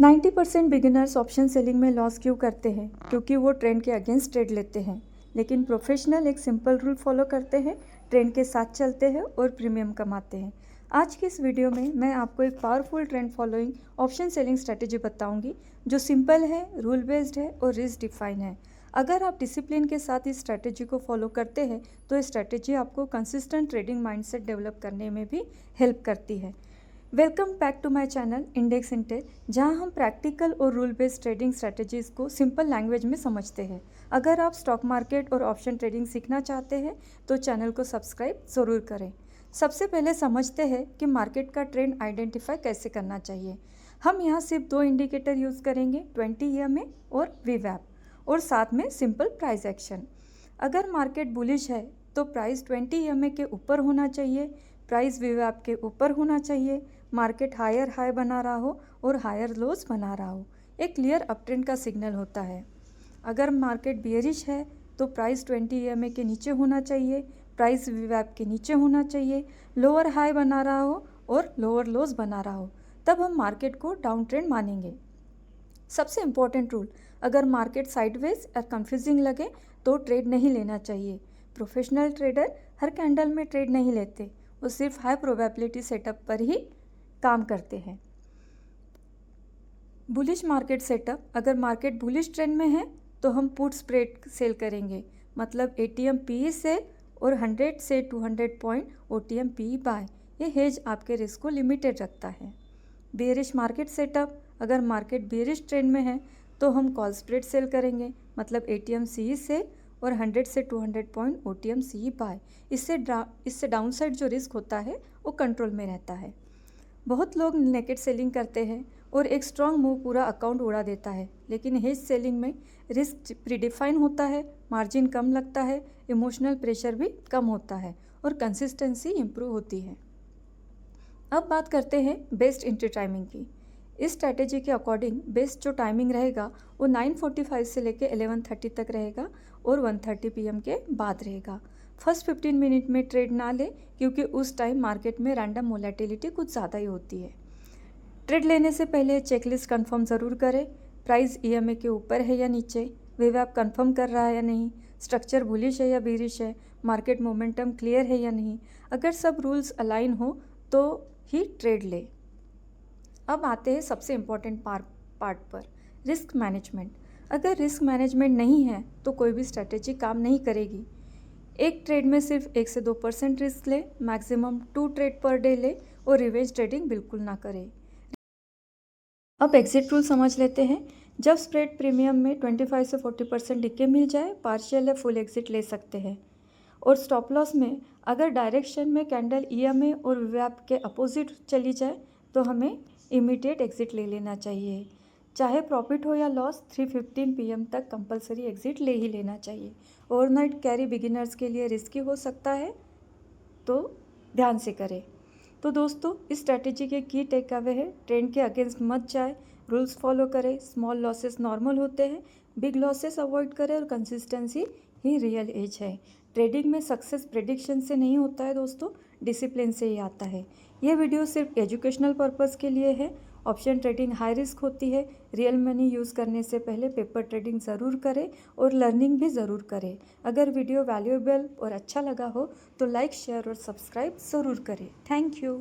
90% beginners option selling में loss क्यों करते हैं? क्योंकि वो ट्रेंड के अगेंस्ट ट्रेड लेते हैं। लेकिन प्रोफेशनल एक सिंपल रूल फॉलो करते हैं, ट्रेंड के साथ चलते हैं और प्रीमियम कमाते हैं। आज की इस वीडियो में मैं आपको एक powerful trend following option selling strategy बताऊंगी जो सिंपल है, रूल बेस्ड है और रिस्क डिफाइन है। अगर आप डिसिप्लिन के साथ इस स्ट्रैटेजी को फॉलो करते हैं तो ये स्ट्रैटेजी आपको कंसिस्टेंट ट्रेडिंग माइंडसेट डेवलप करने में भी हेल्प करती है। Welcome back to my channel Index Intel, जहां हम प्रैक्टिकल और रूल बेस्ड ट्रेडिंग स्ट्रेटजीज़ को सिंपल लैंग्वेज में समझते हैं। अगर आप स्टॉक मार्केट और ऑप्शन ट्रेडिंग सीखना चाहते हैं तो चैनल को सब्सक्राइब ज़रूर करें। सबसे पहले समझते हैं कि मार्केट का ट्रेंड आइडेंटिफाई कैसे करना चाहिए। हम यहाँ सिर्फ दो इंडिकेटर यूज़ करेंगे, 20 EMA और VWAP, और साथ में सिंपल प्राइस एक्शन। अगर मार्केट बुलिश है तो प्राइस 20 EMA के ऊपर होना चाहिए, प्राइस VWAP के ऊपर होना चाहिए, मार्केट हायर हाई बना रहा हो और हायर लोज बना रहा हो, एक क्लियर अपट्रेंड का सिग्नल होता है। अगर मार्केट बियरिश है तो प्राइस 20 EMA के नीचे होना चाहिए, प्राइस VWAP के नीचे होना चाहिए, लोअर हाई बना रहा हो और लोअर लोज बना रहा हो, तब हम मार्केट को डाउन ट्रेंड मानेंगे। सबसे इम्पॉर्टेंट रूल, अगर मार्केट साइडवेज या कंफ्यूजिंग लगे तो ट्रेड नहीं लेना चाहिए। प्रोफेशनल ट्रेडर हर कैंडल में ट्रेड नहीं लेते, वो सिर्फ हाई प्रोबेबिलिटी सेटअप पर ही काम करते हैं। बुलिश मार्केट सेटअप, अगर मार्केट बुलिश ट्रेंड में है तो हम पुट स्प्रेड सेल करेंगे, मतलब ATM PE सेल और 100 से 200 पॉइंट OTM PE बाय। ये हेज आपके रिस्क को लिमिटेड रखता है। बेयरिश मार्केट सेटअप, अगर मार्केट बेयरिश ट्रेंड में है तो हम कॉल स्प्रेड सेल करेंगे, मतलब ATM CE सेल और 100 से 200 पॉइंट OTM CE बाय। इससे डाउनसाइड जो रिस्क होता है वो कंट्रोल में रहता है। बहुत लोग नेकेड सेलिंग करते हैं और एक स्ट्रॉन्ग मूव पूरा अकाउंट उड़ा देता है, लेकिन हेज सेलिंग में रिस्क प्रीडिफाइन होता है, मार्जिन कम लगता है, इमोशनल प्रेशर भी कम होता है और कंसिस्टेंसी इम्प्रूव होती है। अब बात करते हैं बेस्ट एंट्री टाइमिंग की। इस स्ट्रैटेजी के अकॉर्डिंग बेस्ट जो टाइमिंग रहेगा वो 9:45 से लेकर 11:30 तक रहेगा और 1:30 PM के बाद रहेगा। फर्स्ट 15 मिनट में ट्रेड ना ले, क्योंकि उस टाइम मार्केट में रैंडम वोलेटिलिटी कुछ ज़्यादा ही होती है। ट्रेड लेने से पहले चेकलिस्ट कंफर्म ज़रूर करें, प्राइस EMA के ऊपर है या नीचे, VWAP कंफर्म कर रहा है या नहीं, स्ट्रक्चर बुलिश है या बीरिश है, मार्केट मोमेंटम क्लियर है या नहीं। अगर सब रूल्स अलाइन हो तो ही ट्रेड ले। अब आते हैं सबसे इम्पॉर्टेंट पार्ट पर, रिस्क मैनेजमेंट। अगर रिस्क मैनेजमेंट नहीं है तो कोई भी स्ट्रैटेजी काम नहीं करेगी। एक ट्रेड में सिर्फ 1 से 2% रिस्क ले, मैक्सिमम 2 ट्रेड पर डे ले और रिवेंज ट्रेडिंग बिल्कुल ना करे। अब एग्जिट रूल समझ लेते हैं। जब स्प्रेड प्रीमियम में 25 से 40% डिके मिल जाए, पार्शियल या फुल एग्जिट ले सकते हैं। और स्टॉप लॉस में अगर डायरेक्शन में कैंडल EMA और VWAP के अपोजिट चली जाए तो हमें इमीडिएट एग्जिट ले लेना चाहिए। चाहे प्रॉफिट हो या लॉस, 3:15 PM तक कंपलसरी एग्जिट ले ही लेना चाहिए। ओवरनाइट कैरी बिगिनर्स के लिए रिस्की हो सकता है, तो ध्यान से करें। तो दोस्तों, इस स्ट्रैटेजी के की टेक अवे है, ट्रेंड के अगेंस्ट मत जाए, रूल्स फॉलो करें, स्मॉल लॉसेस नॉर्मल होते हैं, बिग लॉसेस अवॉइड करें और कंसिस्टेंसी ही रियल एज है। ट्रेडिंग में सक्सेस प्रेडिक्शन से नहीं होता है दोस्तों, डिसिप्लिन से ही आता है। ये वीडियो सिर्फ एजुकेशनल पर्पज़ के लिए है। ऑप्शन ट्रेडिंग हाई रिस्क होती है, रियल मनी यूज़ करने से पहले पेपर ट्रेडिंग ज़रूर करें और लर्निंग भी ज़रूर करें। अगर वीडियो वैल्यूएबल और अच्छा लगा हो तो लाइक, शेयर और सब्सक्राइब ज़रूर करें। Thank you.